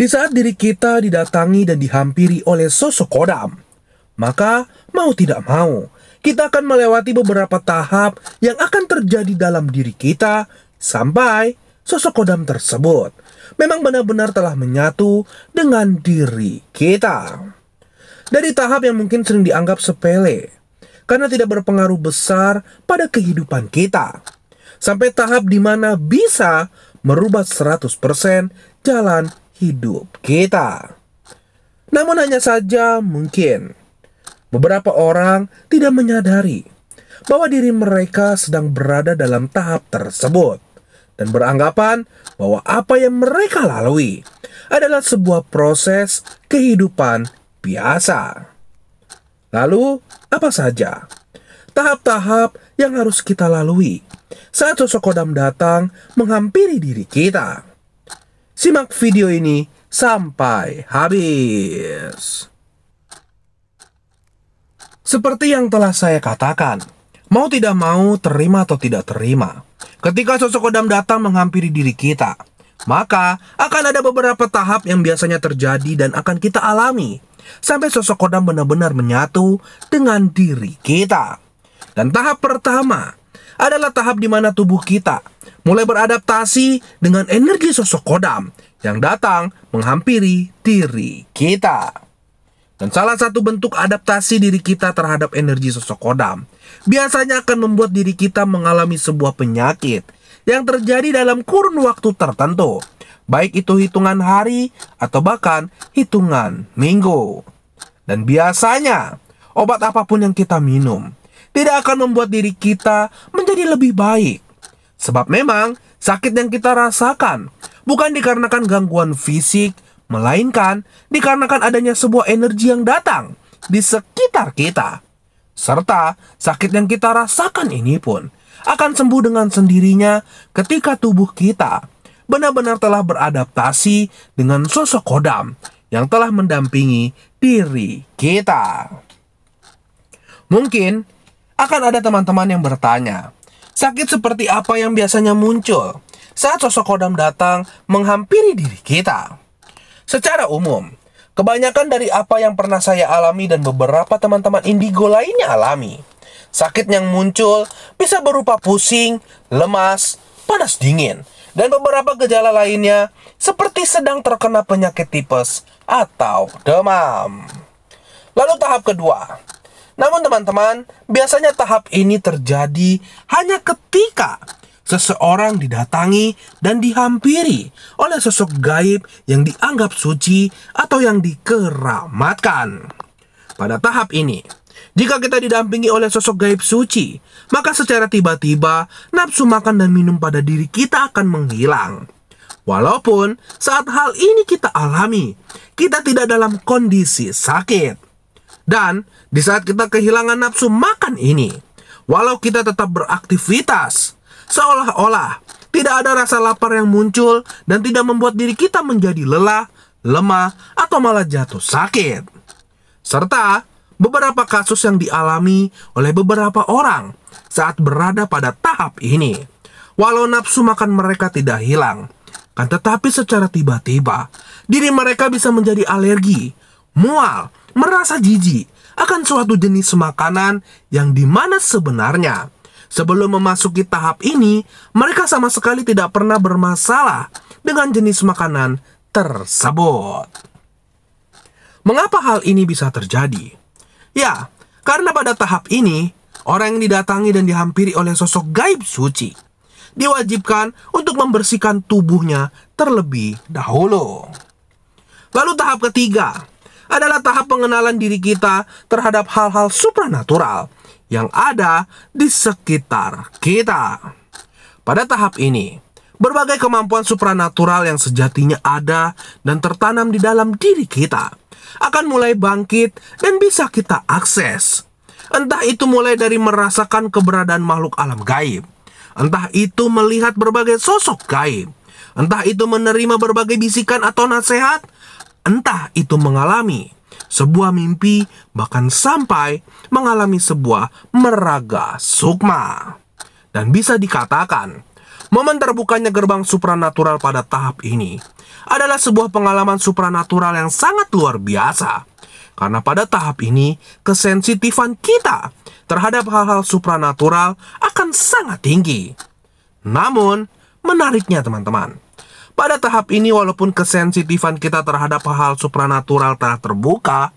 Di saat diri kita didatangi dan dihampiri oleh sosok kodam, maka mau tidak mau, kita akan melewati beberapa tahap yang akan terjadi dalam diri kita sampai sosok kodam tersebut memang benar-benar telah menyatu dengan diri kita. Dari tahap yang mungkin sering dianggap sepele, karena tidak berpengaruh besar pada kehidupan kita, sampai tahap di mana bisa merubah 100% jalan hidup kita. Namun hanya saja mungkin beberapa orang tidak menyadari bahwa diri mereka sedang berada dalam tahap tersebut dan beranggapan bahwa apa yang mereka lalui adalah sebuah proses kehidupan biasa. Lalu, apa saja tahap-tahap yang harus kita lalui saat sosok kodam datang menghampiri diri kita? Simak video ini sampai habis. Seperti yang telah saya katakan, mau tidak mau, terima atau tidak terima, ketika sosok kodam datang menghampiri diri kita, maka akan ada beberapa tahap yang biasanya terjadi dan akan kita alami sampai sosok kodam benar-benar menyatu dengan diri kita. Dan tahap pertama adalah tahap di mana tubuh kita mulai beradaptasi dengan energi sosok kodam yang datang menghampiri diri kita. Dan salah satu bentuk adaptasi diri kita terhadap energi sosok kodam biasanya akan membuat diri kita mengalami sebuah penyakit yang terjadi dalam kurun waktu tertentu, baik itu hitungan hari atau bahkan hitungan minggu. Dan biasanya obat apapun yang kita minum tidak akan membuat diri kita menjadi lebih baik. Sebab memang sakit yang kita rasakan bukan dikarenakan gangguan fisik, melainkan dikarenakan adanya sebuah energi yang datang di sekitar kita. Serta sakit yang kita rasakan ini pun akan sembuh dengan sendirinya ketika tubuh kita benar-benar telah beradaptasi dengan sosok kodam yang telah mendampingi diri kita. Mungkin akan ada teman-teman yang bertanya, sakit seperti apa yang biasanya muncul saat sosok kodam datang menghampiri diri kita? Secara umum, kebanyakan dari apa yang pernah saya alami dan beberapa teman-teman indigo lainnya alami, sakit yang muncul bisa berupa pusing, lemas, panas dingin, dan beberapa gejala lainnya seperti sedang terkena penyakit tipes atau demam. Lalu tahap kedua. Namun teman-teman, biasanya tahap ini terjadi hanya ketika seseorang didatangi dan dihampiri oleh sosok gaib yang dianggap suci atau yang dikeramatkan. Pada tahap ini, jika kita didampingi oleh sosok gaib suci, maka secara tiba-tiba nafsu makan dan minum pada diri kita akan menghilang. Walaupun saat hal ini kita alami, kita tidak dalam kondisi sakit. Dan di saat kita kehilangan nafsu makan ini, walau kita tetap beraktivitas, seolah-olah tidak ada rasa lapar yang muncul dan tidak membuat diri kita menjadi lelah, lemah, atau malah jatuh sakit. Serta beberapa kasus yang dialami oleh beberapa orang saat berada pada tahap ini. Walau nafsu makan mereka tidak hilang, kan tetapi secara tiba-tiba diri mereka bisa menjadi alergi, mual, merasa jijik akan suatu jenis makanan yang dimana sebenarnya sebelum memasuki tahap ini mereka sama sekali tidak pernah bermasalah dengan jenis makanan tersebut. Mengapa hal ini bisa terjadi? Ya, karena pada tahap ini orang yang didatangi dan dihampiri oleh sosok gaib suci diwajibkan untuk membersihkan tubuhnya terlebih dahulu. Lalu tahap ketiga adalah tahap pengenalan diri kita terhadap hal-hal supranatural yang ada di sekitar kita. Pada tahap ini, berbagai kemampuan supranatural yang sejatinya ada dan tertanam di dalam diri kita akan mulai bangkit dan bisa kita akses. Entah itu mulai dari merasakan keberadaan makhluk alam gaib, entah itu melihat berbagai sosok gaib, entah itu menerima berbagai bisikan atau nasihat, entah itu mengalami sebuah mimpi, bahkan sampai mengalami sebuah meraga sukma. Dan bisa dikatakan, momen terbukanya gerbang supranatural pada tahap ini adalah sebuah pengalaman supranatural yang sangat luar biasa. Karena pada tahap ini, kesensitifan kita terhadap hal-hal supranatural akan sangat tinggi. Namun, menariknya teman-teman, pada tahap ini walaupun kesensitifan kita terhadap hal-hal supranatural telah terbuka,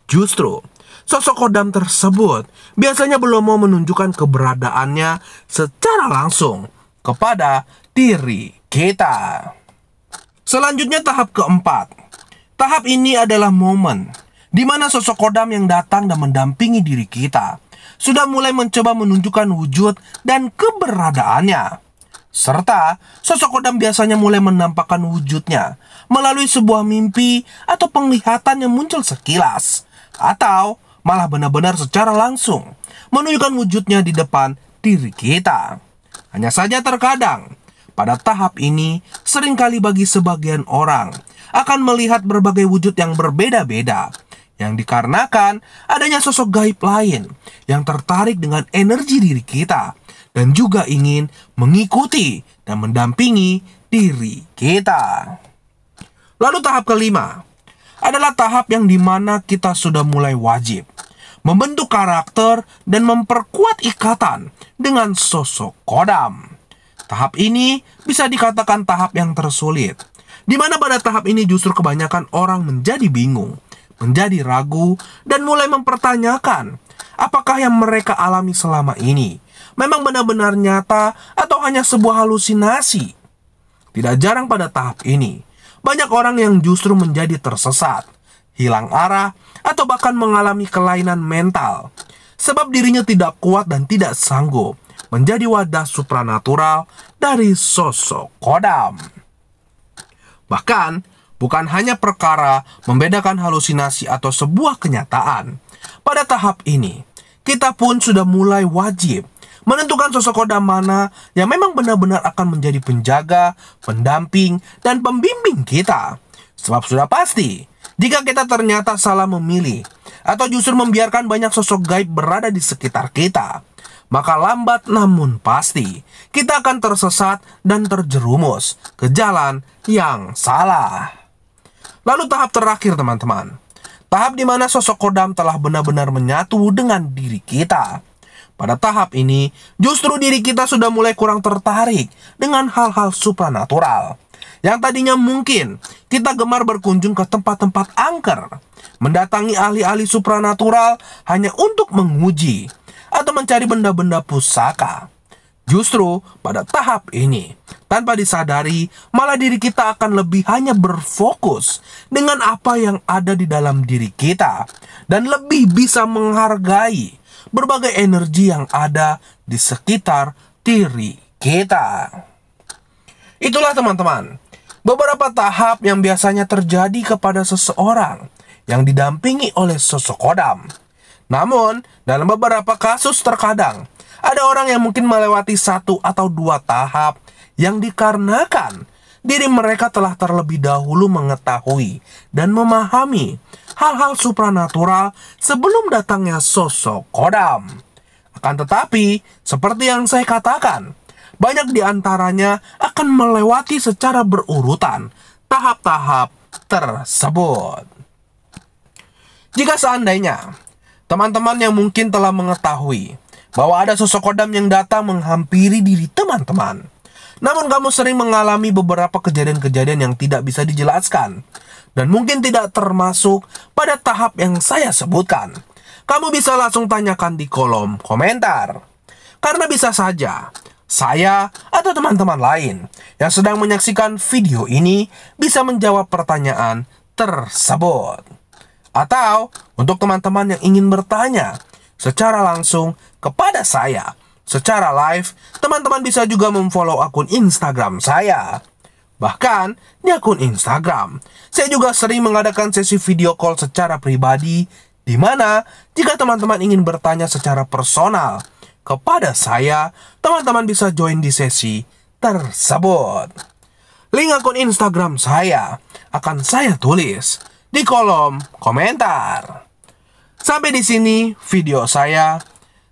justru sosok kodam tersebut biasanya belum mau menunjukkan keberadaannya secara langsung kepada diri kita. Selanjutnya tahap keempat. Tahap ini adalah momen di mana sosok kodam yang datang dan mendampingi diri kita sudah mulai mencoba menunjukkan wujud dan keberadaannya. Serta sosok kodam biasanya mulai menampakkan wujudnya melalui sebuah mimpi atau penglihatan yang muncul sekilas, atau malah benar-benar secara langsung menunjukkan wujudnya di depan diri kita. Hanya saja terkadang pada tahap ini seringkali bagi sebagian orang akan melihat berbagai wujud yang berbeda-beda, yang dikarenakan adanya sosok gaib lain yang tertarik dengan energi diri kita dan juga ingin mengikuti dan mendampingi diri kita. Lalu tahap kelima adalah tahap yang dimana kita sudah mulai wajib membentuk karakter dan memperkuat ikatan dengan sosok kodam. Tahap ini bisa dikatakan tahap yang tersulit, di mana pada tahap ini justru kebanyakan orang menjadi bingung, menjadi ragu, dan mulai mempertanyakan apakah yang mereka alami selama ini memang benar-benar nyata atau hanya sebuah halusinasi. Tidak jarang pada tahap ini, banyak orang yang justru menjadi tersesat, hilang arah, atau bahkan mengalami kelainan mental, sebab dirinya tidak kuat dan tidak sanggup menjadi wadah supranatural dari sosok kodam. Bahkan, bukan hanya perkara membedakan halusinasi atau sebuah kenyataan. Pada tahap ini, kita pun sudah mulai wajib menentukan sosok kodam mana yang memang benar-benar akan menjadi penjaga, pendamping, dan pembimbing kita. Sebab sudah pasti, jika kita ternyata salah memilih atau justru membiarkan banyak sosok gaib berada di sekitar kita, maka lambat namun pasti kita akan tersesat dan terjerumus ke jalan yang salah. Lalu tahap terakhir teman-teman, tahap di mana sosok kodam telah benar-benar menyatu dengan diri kita. Pada tahap ini, justru diri kita sudah mulai kurang tertarik dengan hal-hal supranatural. Yang tadinya mungkin kita gemar berkunjung ke tempat-tempat angker, mendatangi ahli-ahli supranatural hanya untuk menguji atau mencari benda-benda pusaka. Justru pada tahap ini, tanpa disadari, malah diri kita akan lebih hanya berfokus dengan apa yang ada di dalam diri kita dan lebih bisa menghargai berbagai energi yang ada di sekitar diri kita. Itulah teman-teman, beberapa tahap yang biasanya terjadi kepada seseorang yang didampingi oleh sosok kodam. Namun, dalam beberapa kasus terkadang ada orang yang mungkin melewati 1 atau 2 tahap yang dikarenakan diri mereka telah terlebih dahulu mengetahui dan memahami hal-hal supranatural sebelum datangnya sosok kodam. Akan tetapi, seperti yang saya katakan, banyak di antaranya akan melewati secara berurutan tahap-tahap tersebut. Jika seandainya teman-teman yang mungkin telah mengetahui bahwa ada sosok kodam yang datang menghampiri diri teman-teman, namun kamu sering mengalami beberapa kejadian-kejadian yang tidak bisa dijelaskan dan mungkin tidak termasuk pada tahap yang saya sebutkan, kamu bisa langsung tanyakan di kolom komentar. Karena bisa saja saya atau teman-teman lain yang sedang menyaksikan video ini bisa menjawab pertanyaan tersebut. Atau untuk teman-teman yang ingin bertanya secara langsung kepada saya secara live, teman-teman bisa juga memfollow akun Instagram saya. Bahkan di akun Instagram, saya juga sering mengadakan sesi video call secara pribadi di mana jika teman-teman ingin bertanya secara personal kepada saya, teman-teman bisa join di sesi tersebut. Link akun Instagram saya akan saya tulis di kolom komentar. Sampai di sini video saya.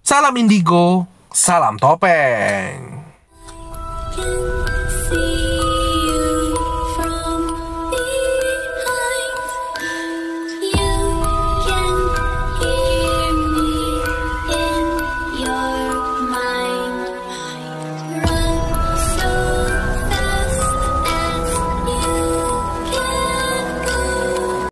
Salam indigo, salam topeng.